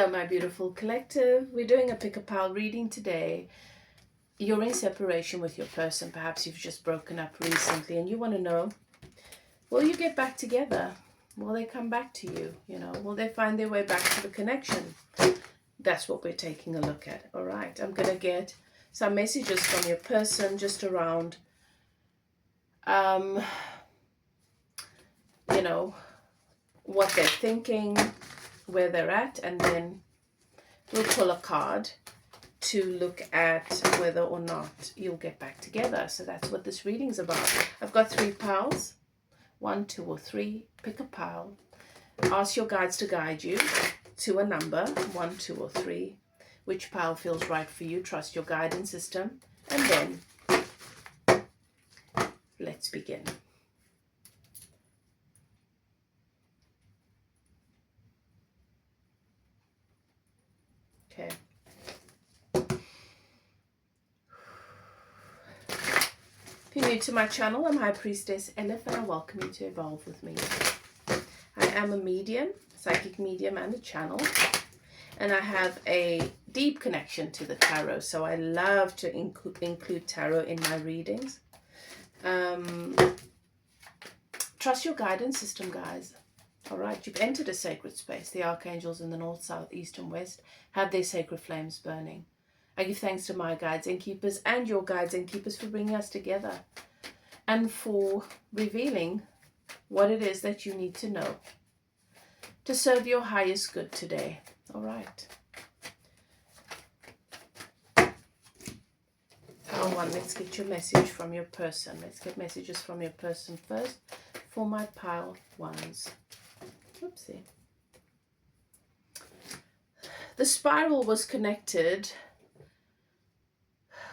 Hello, my beautiful collective. We're doing a pick-a-pile reading today. You're in separation with your person. Perhaps you've just broken up recently and you want to know, will you get back together? Will they come back to you? Will they find their way back to the connection? That's what we're taking a look at. All right, I'm going to get some messages from your person just around, what they're thinking, where they're at, and then we'll pull a card to look at whether or not you'll get back together. So that's what this reading's about. I've got 3 piles, 1, 2, or 3. Pick a pile. Ask your guides to guide you to a number, 1, 2, or 3. Which pile feels right for you? Trust your guidance system. And then let's begin. Okay. If you're new to my channel, I'm High Priestess Elif, and I welcome you to evolve with me. I am a medium, psychic medium, and a channel, and I have a deep connection to the tarot, so I love to include tarot in my readings. Trust your guidance system, guys. All right, you've entered a sacred space. The archangels in the north, south, east, and west have their sacred flames burning. I give thanks to my guides and keepers and your guides and keepers for bringing us together and for revealing what it is that you need to know to serve your highest good today. All right. Pile 1, let's get your message from your person. Let's get messages from your person first for my pile 1s. Oopsie. The spiral was connected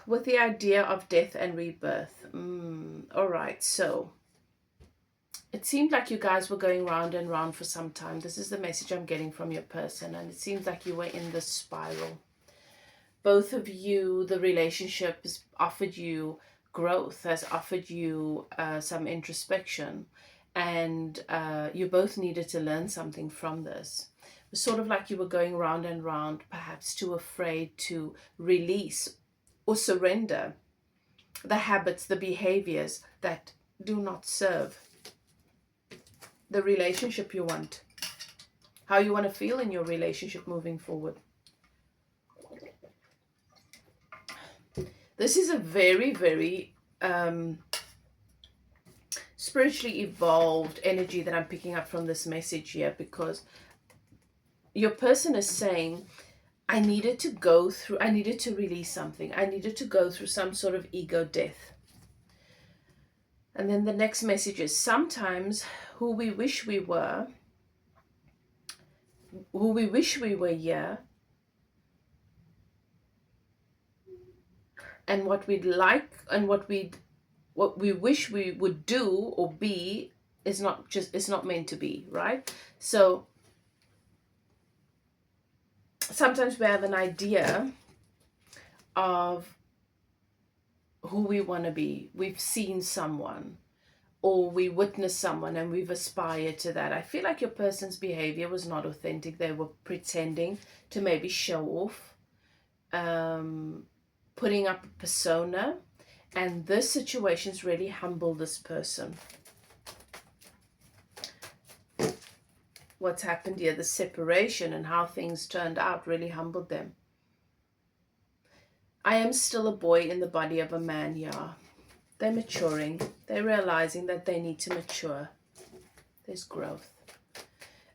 with the idea of death and rebirth. All right, so it seemed like you guys were going round and round for some time. This is the message I'm getting from your person, and it seems like you were in this spiral. Both of you, the relationship has offered you growth, has offered you some introspection, and you both needed to learn something from this. It was sort of like you were going round and round, perhaps too afraid to release or surrender the habits, the behaviors that do not serve the relationship you want, how you want to feel in your relationship moving forward. This is a very, very spiritually evolved energy that I'm picking up from this message here, because your person is saying, I needed to release something. I needed to go through some sort of ego death. And then the next message is, sometimes who we wish we were here, and what we'd like and what we wish we would do or be it's not meant to be, right? So sometimes we have an idea of who we want to be. We've seen someone or we witnessed someone and we've aspired to that. I feel like your person's behavior was not authentic. They were pretending to maybe show off, putting up a persona, and this situation's really humbled this person. What's happened here, the separation and how things turned out, really humbled them. I am still a boy in the body of a man, yeah. They're maturing. They're realizing that they need to mature. There's growth.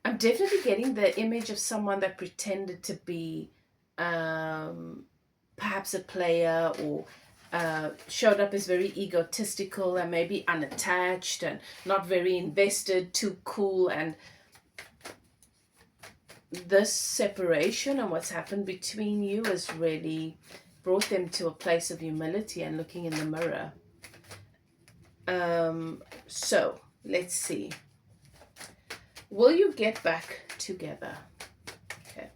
I'm definitely getting the image of someone that pretended to be perhaps a player, or showed up as very egotistical and maybe unattached and not very invested, too cool. And this separation and what's happened between you has really brought them to a place of humility and looking in the mirror. So let's see. Will you get back together? Okay.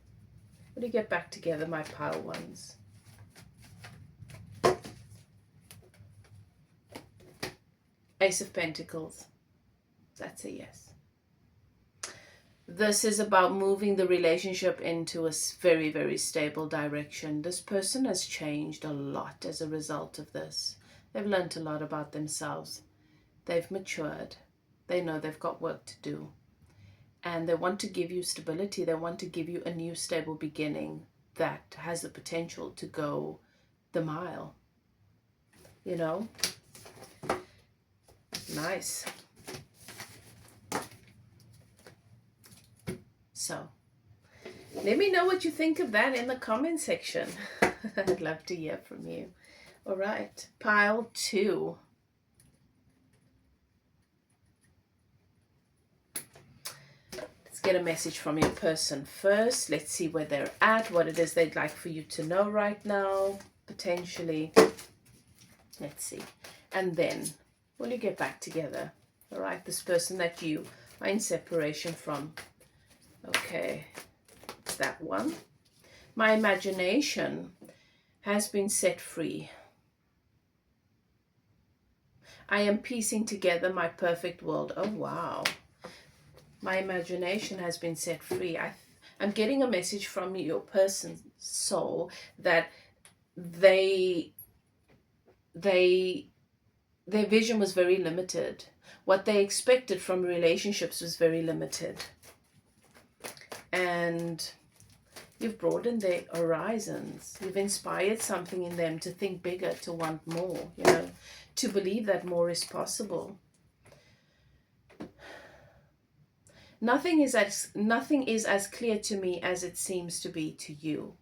Will you get back together, my pile 1s? Ace of Pentacles. That's a yes. This is about moving the relationship into a very, very stable direction. This person has changed a lot as a result of this. They've learned a lot about themselves. They've matured. They know they've got work to do. And they want to give you stability. They want to give you a new stable beginning that has the potential to go the mile. You know? Nice. So, let me know what you think of that in the comment section. I'd love to hear from you. All right, pile 2. Let's get a message from your person first. Let's see where they're at, what it is they'd like for you to know right now, potentially. Let's see. And then, will you get back together? All right, this person that you are in separation from. Okay, it's that one. My imagination has been set free. I am piecing together my perfect world. Oh, wow. My imagination has been set free. I'm getting a message from your person's soul that their vision was very limited. What they expected from relationships was very limited. And you've broadened their horizons. You've inspired something in them to think bigger, to want more, you know, to believe that more is possible. Nothing is as clear to me as it seems to be to you.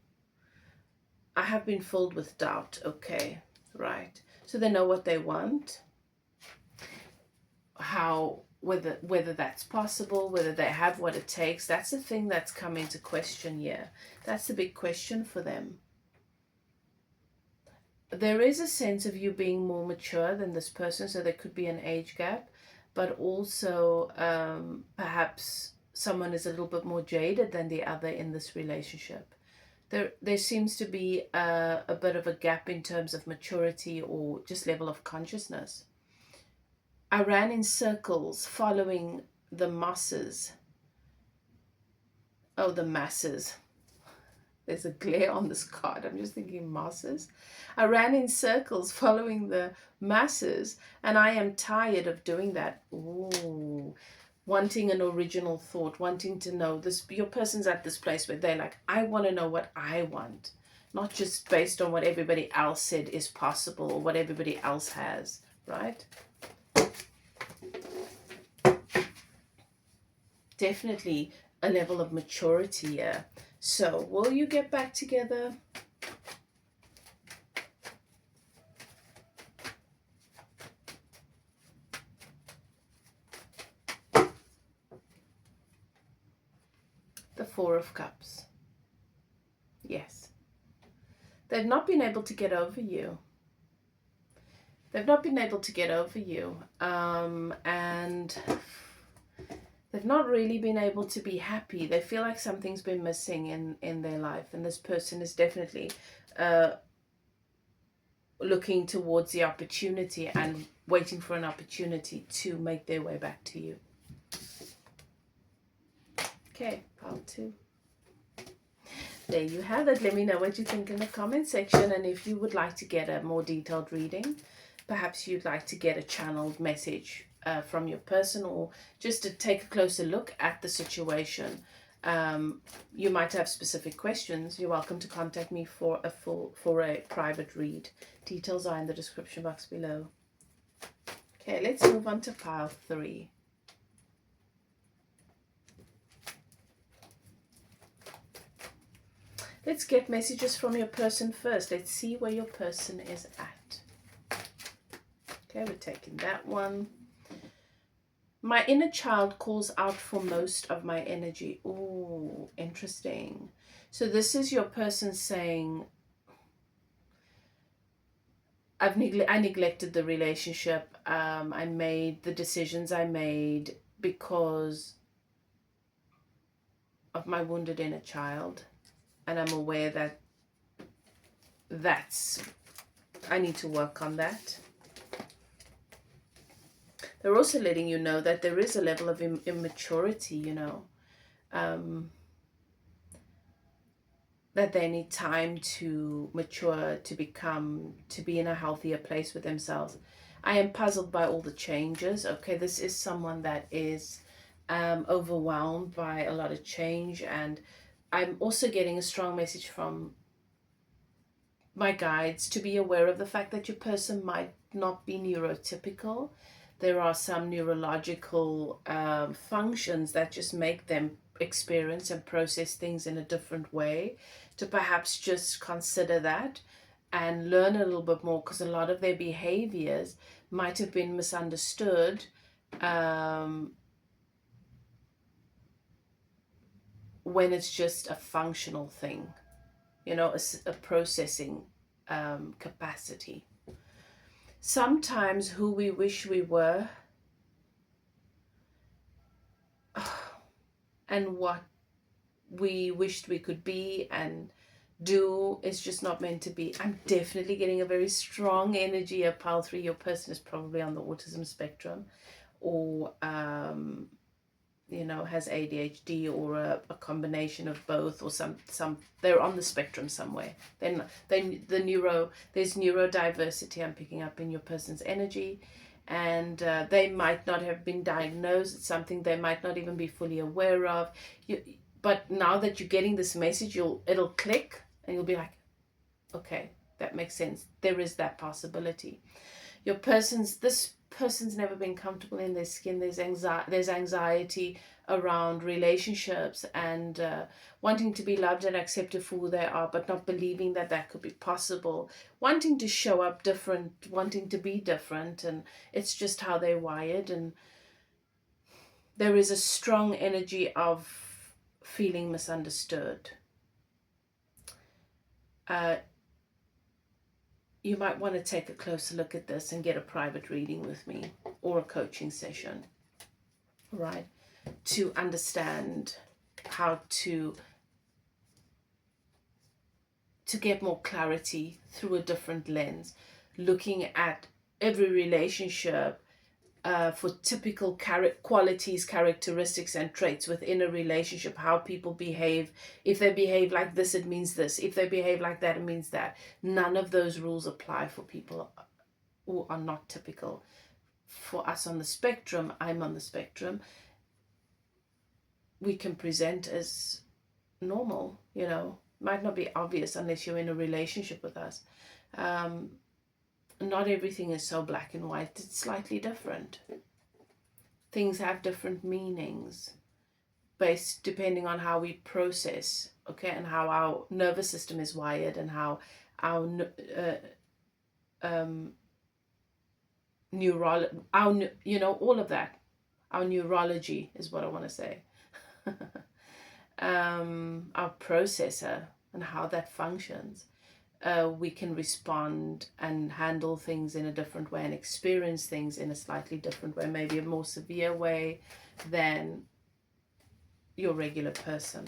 I have been filled with doubt. Okay, right. So they know what they want. Whether that's possible, whether they have what it takes, that's the thing that's come into question here. That's the big question for them. There is a sense of you being more mature than this person, so there could be an age gap, but also perhaps someone is a little bit more jaded than the other in this relationship. There seems to be a bit of a gap in terms of maturity or just level of consciousness. I ran in circles following the masses. Oh, the masses. There's a glare on this card. I'm just thinking masses. I ran in circles following the masses, and I am tired of doing that. Ooh. Wanting an original thought, wanting to know this. Your person's at this place where they're like, I want to know what I want, not just based on what everybody else said is possible or what everybody else has, right? Definitely a level of maturity here. So, will you get back together? The Four of Cups. Yes. They've not been able to get over you. They've not been able to get over you. And they've not really been able to be happy. They feel like something's been missing in their life. And this person is definitely looking towards the opportunity and waiting for an opportunity to make their way back to you. Okay, pile 2. There you have it. Let me know what you think in the comment section. And if you would like to get a more detailed reading, perhaps you'd like to get a channeled message from your person, or just to take a closer look at the situation. You might have specific questions. You're welcome to contact me for a private read. Details are in the description box below. Okay, let's move on to pile 3. Let's get messages from your person first. Let's see where your person is at. Okay, we're taking that one. My inner child calls out for most of my energy. Ooh, interesting. So this is your person saying, I neglected the relationship. I made the decisions I made because of my wounded inner child. And I'm aware that I need to work on that. They're also letting you know that there is a level of immaturity, you know. that they need time to mature, to be in a healthier place with themselves. I am puzzled by all the changes. Okay, this is someone that is overwhelmed by a lot of change, and I'm also getting a strong message from my guides to be aware of the fact that your person might not be neurotypical. There are some neurological functions that just make them experience and process things in a different way, to perhaps just consider that and learn a little bit more, because a lot of their behaviors might have been misunderstood when it's just a functional thing, you know, a processing capacity. Sometimes who we wish we were and what we wished we could be and do is just not meant to be. I'm definitely getting a very strong energy of pile 3. Your person is probably on the autism spectrum, or you know, has ADHD, or a combination of both, or some they're on the spectrum somewhere. Then there's neurodiversity I'm picking up in your person's energy, and they might not have been diagnosed. It's something they might not even be fully aware of. But now that you're getting this message, it'll click, and you'll be like, okay, that makes sense. There is that possibility. This person's never been comfortable in their skin. There's anxiety around relationships, and wanting to be loved and accepted for who they are, but not believing that that could be possible, wanting to show up different, wanting to be different, and it's just how they're wired. And there is a strong energy of feeling misunderstood. You might want to take a closer look at this and get a private reading with me, or a coaching session, right, to understand how to get more clarity through a different lens, looking at every relationship for typical qualities, characteristics, and traits within a relationship, how people behave. If they behave like this, it means this. If they behave like that, it means that. None of those rules apply for people who are not typical. For us on the spectrum, I'm on the spectrum, we can present as normal, you know. Might not be obvious unless you're in a relationship with us. Not everything is so black and white. It's slightly different. Things have different meanings based depending on how we process, okay, and how our nervous system is wired, and how our you know, all of that. Our neurology is what I want to say. Our processor and how that functions. We can respond and handle things in a different way, and experience things in a slightly different way, maybe a more severe way than your regular person.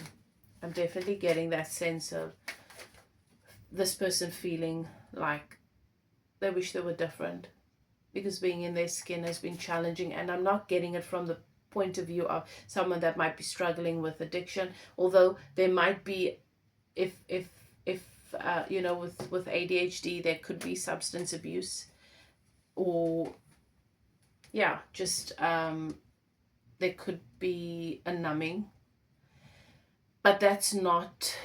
I'm definitely getting that sense of this person feeling like they wish they were different, because being in their skin has been challenging. And I'm not getting it from the point of view of someone that might be struggling with addiction, although there might be, if you know, with ADHD, there could be substance abuse, or yeah, just there could be a numbing, but that's not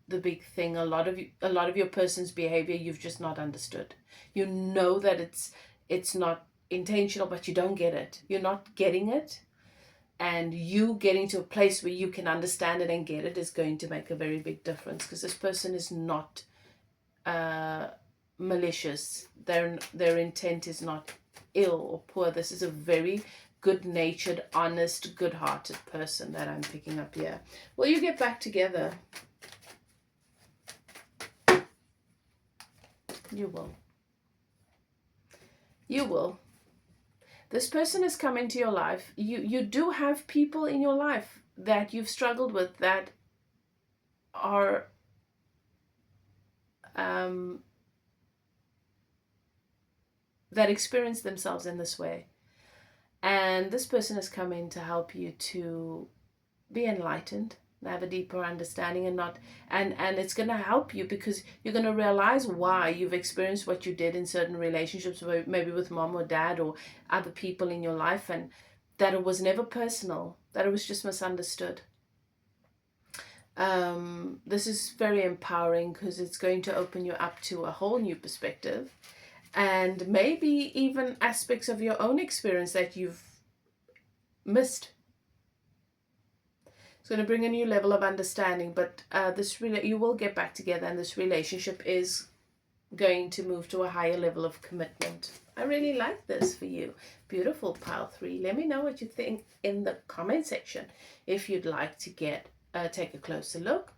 the big thing. A lot of your person's behavior, you've just not understood. You know that it's not intentional, but you don't get it. You're not getting it. And you getting to a place where you can understand it and get it is going to make a very big difference, because this person is not malicious. Their intent is not ill or poor. This is a very good-natured, honest, good-hearted person that I'm picking up here. Will you get back together? You will. You will. This person has come into your life. You do have people in your life that you've struggled with, that are that experience themselves in this way. And this person has come in to help you to be enlightened, have a deeper understanding, and not and it's going to help you, because you're going to realize why you've experienced what you did in certain relationships, maybe with mom or dad or other people in your life, and that it was never personal, that it was just misunderstood. This is very empowering, because it's going to open you up to a whole new perspective, and maybe even aspects of your own experience that you've missed. It's going to bring a new level of understanding, but you will get back together, and this relationship is going to move to a higher level of commitment. I really like this for you. Beautiful, pile 3. Let me know what you think in the comment section. If you'd like to take a closer look,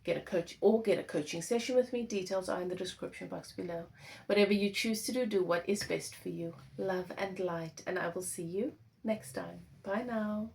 get a coaching session with me, details are in the description box below. Whatever you choose to do what is best for you. Love and light, and I will see you next time. Bye now.